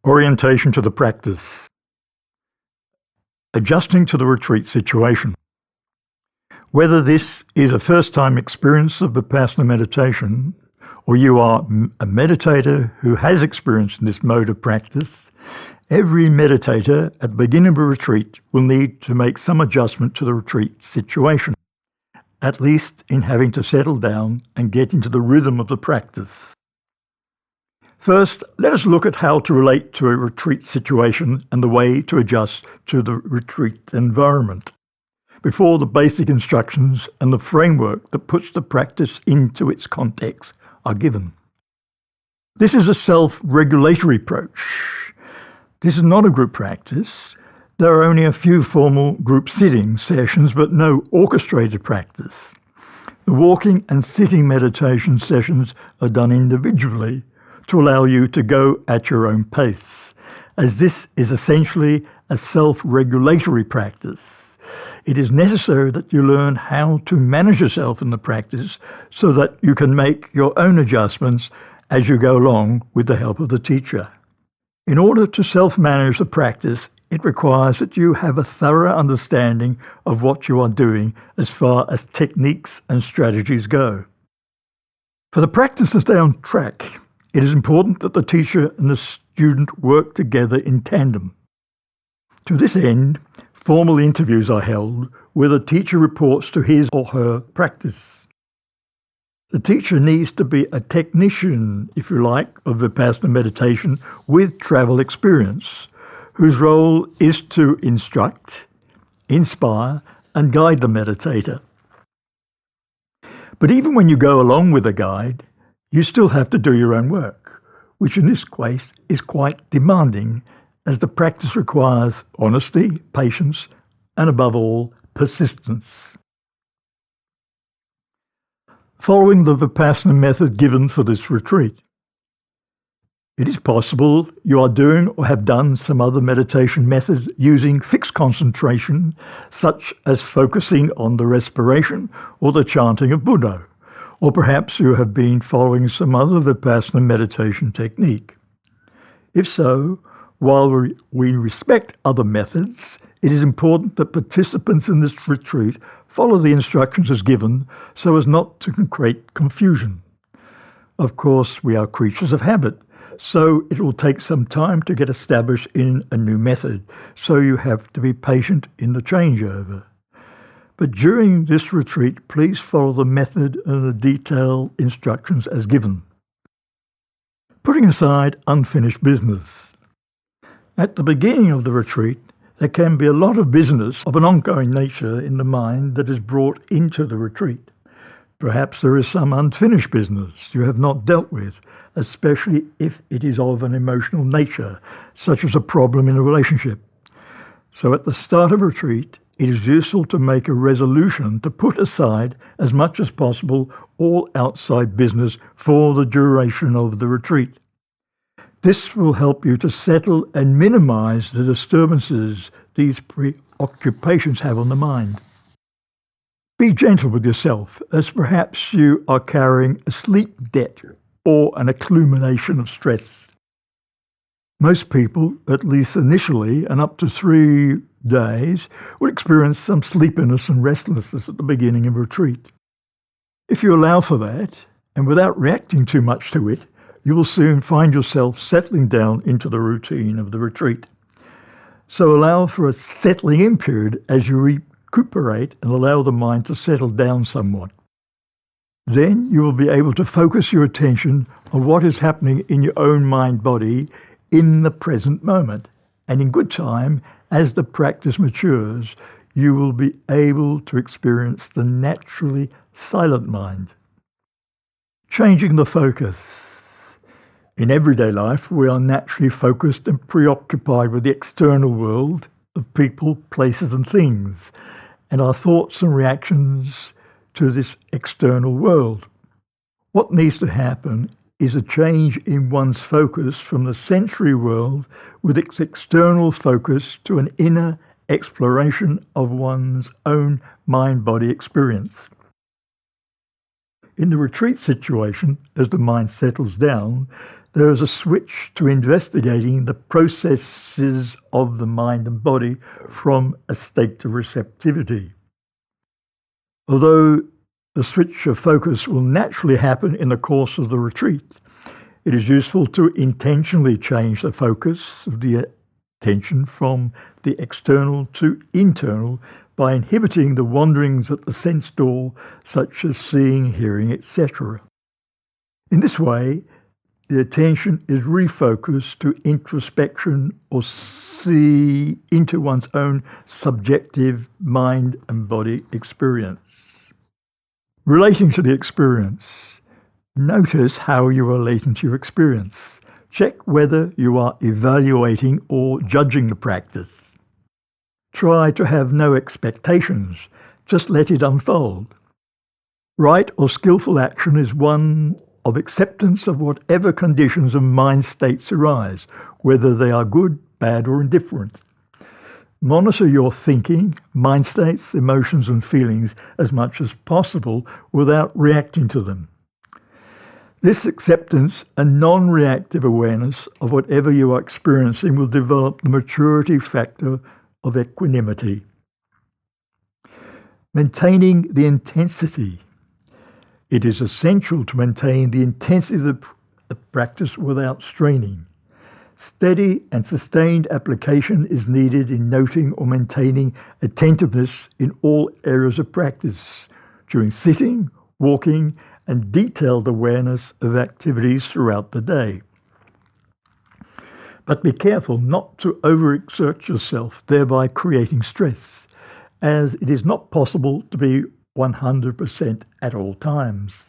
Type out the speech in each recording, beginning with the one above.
Orientation to the practice. Adjusting to the retreat situation. Whether this is a first-time experience of Vipassana meditation, or you are a meditator who has experience in this mode of practice, every meditator at the beginning of a retreat will need to make some adjustment to the retreat situation, at least in having to settle down and get into the rhythm of the practice. First, let us look at how to relate to a retreat situation and the way to adjust to the retreat environment, before the basic instructions and the framework that puts the practice into its context are given. This is a self-regulatory approach. This is not a group practice. There are only a few formal group sitting sessions, but no orchestrated practice. The walking and sitting meditation sessions are done individually to allow you to go at your own pace, as this is essentially a self-regulatory practice. It is necessary that you learn how to manage yourself in the practice so that you can make your own adjustments as you go along with the help of the teacher. In order to self-manage the practice, it requires that you have a thorough understanding of what you are doing as far as techniques and strategies go. For the practice to stay on track, it is important that the teacher and the student work together in tandem. To this end, formal interviews are held where the teacher reports to his or her practice. The teacher needs to be a technician, if you like, of Vipassana meditation with travel experience, whose role is to instruct, inspire, and guide the meditator. But even when you go along with a guide, you still have to do your own work, which in this case is quite demanding, as the practice requires honesty, patience, and above all, persistence. Following the Vipassana method given for this retreat, it is possible you are doing or have done some other meditation methods using fixed concentration, such as focusing on the respiration or the chanting of Buddha. Or perhaps you have been following some other Vipassana meditation technique. If so, while we respect other methods, it is important that participants in this retreat follow the instructions as given so as not to create confusion. Of course, we are creatures of habit, so it will take some time to get established in a new method, so you have to be patient in the changeover. But during this retreat, please follow the method and the detailed instructions as given. Putting aside unfinished business. At the beginning of the retreat, there can be a lot of business of an ongoing nature in the mind that is brought into the retreat. Perhaps there is some unfinished business you have not dealt with, especially if it is of an emotional nature, such as a problem in a relationship. So at the start of retreat, it is useful to make a resolution to put aside as much as possible all outside business for the duration of the retreat. This will help you to settle and minimize the disturbances these preoccupations have on the mind. Be gentle with yourself, as perhaps you are carrying a sleep debt or an accumulation of stress. Most people, at least initially and up to 3 days, will experience some sleepiness and restlessness at the beginning of retreat. If you allow for that, and without reacting too much to it, you will soon find yourself settling down into the routine of the retreat. So allow for a settling in period as you recuperate and allow the mind to settle down somewhat. Then you will be able to focus your attention on what is happening in your own mind-body in the present moment. And in good time, as the practice matures, you will be able to experience the naturally silent mind. Changing the focus. In everyday life, we are naturally focused and preoccupied with the external world of people, places, and things, and our thoughts and reactions to this external world. What needs to happen is a change in one's focus from the sensory world with its external focus to an inner exploration of one's own mind-body experience. In the retreat situation, as the mind settles down, there is a switch to investigating the processes of the mind and body from a state of receptivity. Although the switch of focus will naturally happen in the course of the retreat, it is useful to intentionally change the focus of the attention from the external to internal by inhibiting the wanderings at the sense door, such as seeing, hearing, etc. In this way, the attention is refocused to introspection or see into one's own subjective mind and body experience. Relating to the experience, notice how you relate to your experience. Check whether you are evaluating or judging the practice. Try to have no expectations, just let it unfold. Right or skillful action is one of acceptance of whatever conditions and mind states arise, whether they are good, bad, or indifferent. Monitor your thinking, mind states, emotions, and feelings as much as possible without reacting to them. This acceptance and non-reactive awareness of whatever you are experiencing will develop the maturity factor of equanimity. Maintaining the intensity. It is essential to maintain the intensity of the practice without straining. Steady and sustained application is needed in noting or maintaining attentiveness in all areas of practice, during sitting, walking, and detailed awareness of activities throughout the day. But be careful not to overexert yourself, thereby creating stress, as it is not possible to be 100% at all times.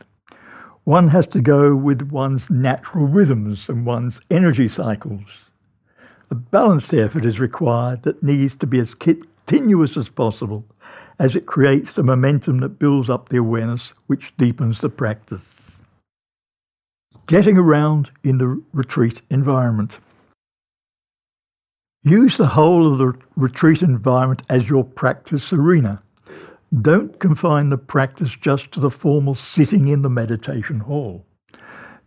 One has to go with one's natural rhythms and one's energy cycles. A balanced effort is required that needs to be as continuous as possible, as it creates the momentum that builds up the awareness which deepens the practice. Getting around in the retreat environment. Use the whole of the retreat environment as your practice arena. Don't confine the practice just to the formal sitting in the meditation hall.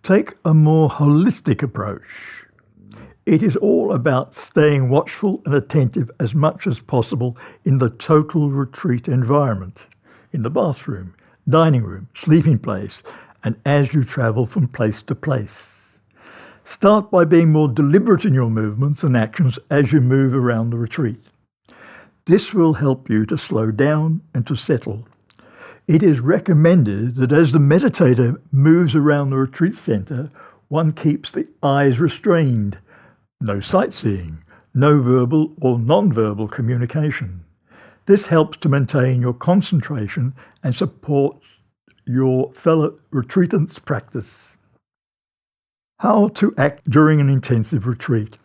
Take a more holistic approach. It is all about staying watchful and attentive as much as possible in the total retreat environment, in the bathroom, dining room, sleeping place, and as you travel from place to place. Start by being more deliberate in your movements and actions as you move around the retreat. This will help you to slow down and to settle. It is recommended that as the meditator moves around the retreat center, one keeps the eyes restrained. No sightseeing, no verbal or non-verbal communication. This helps to maintain your concentration and supports your fellow retreatants' practice. How to act during an intensive retreat.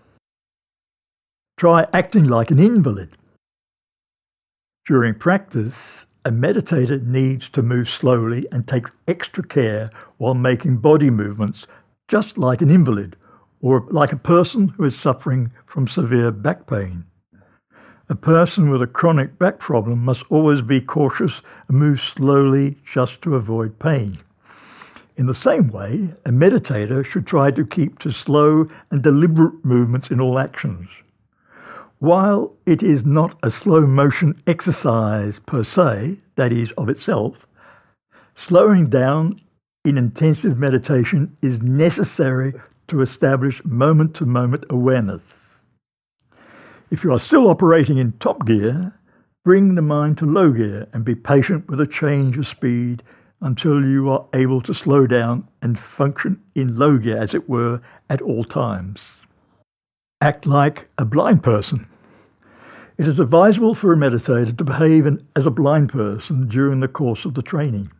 Try acting like an invalid. During practice, a meditator needs to move slowly and take extra care while making body movements, just like an invalid, or like a person who is suffering from severe back pain. A person with a chronic back problem must always be cautious and move slowly just to avoid pain. In the same way, a meditator should try to keep to slow and deliberate movements in all actions. While it is not a slow motion exercise per se, that is, of itself, slowing down in intensive meditation is necessary to establish moment-to-moment awareness. If you are still operating in top gear, bring the mind to low gear and be patient with a change of speed until you are able to slow down and function in low gear, as it were, at all times. Act like a blind person. It is advisable for a meditator to behave as a blind person during the course of the training.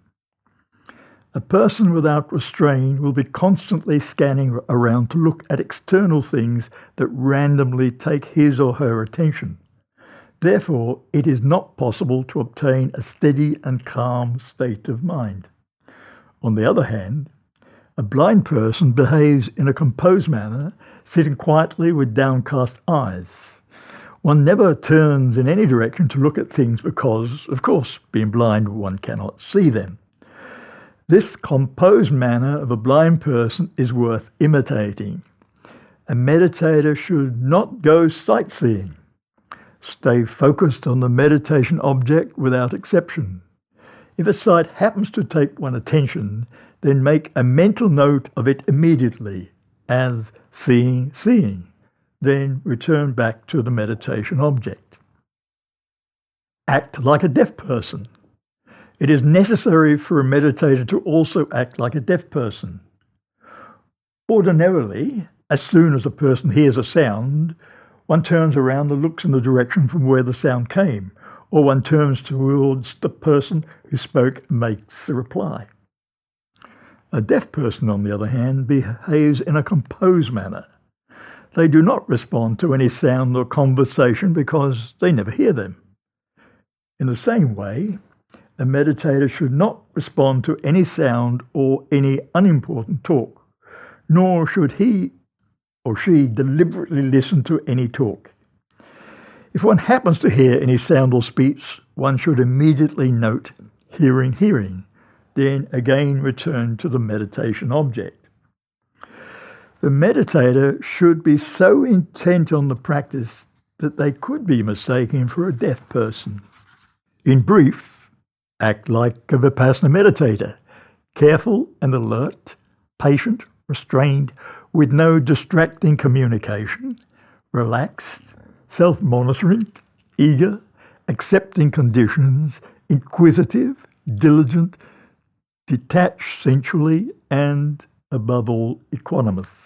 A person without restraint will be constantly scanning around to look at external things that randomly take his or her attention. Therefore, it is not possible to obtain a steady and calm state of mind. On the other hand, a blind person behaves in a composed manner, sitting quietly with downcast eyes. One never turns in any direction to look at things because, of course, being blind, one cannot see them. This composed manner of a blind person is worth imitating. A meditator should not go sightseeing. Stay focused on the meditation object without exception. If a sight happens to take one's attention, then make a mental note of it immediately as seeing. Then return back to the meditation object. Act like a deaf person. It is necessary for a meditator to also act like a deaf person. Ordinarily, as soon as a person hears a sound, one turns around and looks in the direction from where the sound came, or one turns towards the person who spoke and makes a reply. A deaf person, on the other hand, behaves in a composed manner. They do not respond to any sound or conversation because they never hear them. In the same way, a meditator should not respond to any sound or any unimportant talk, nor should he or she deliberately listen to any talk. If one happens to hear any sound or speech, one should immediately note hearing, then again return to the meditation object. The meditator should be so intent on the practice that they could be mistaken for a deaf person. In brief, act like a Vipassana meditator, careful and alert, patient, restrained, with no distracting communication, relaxed, self-monitoring, eager, accepting conditions, inquisitive, diligent, detached sensually, and, above all, equanimous.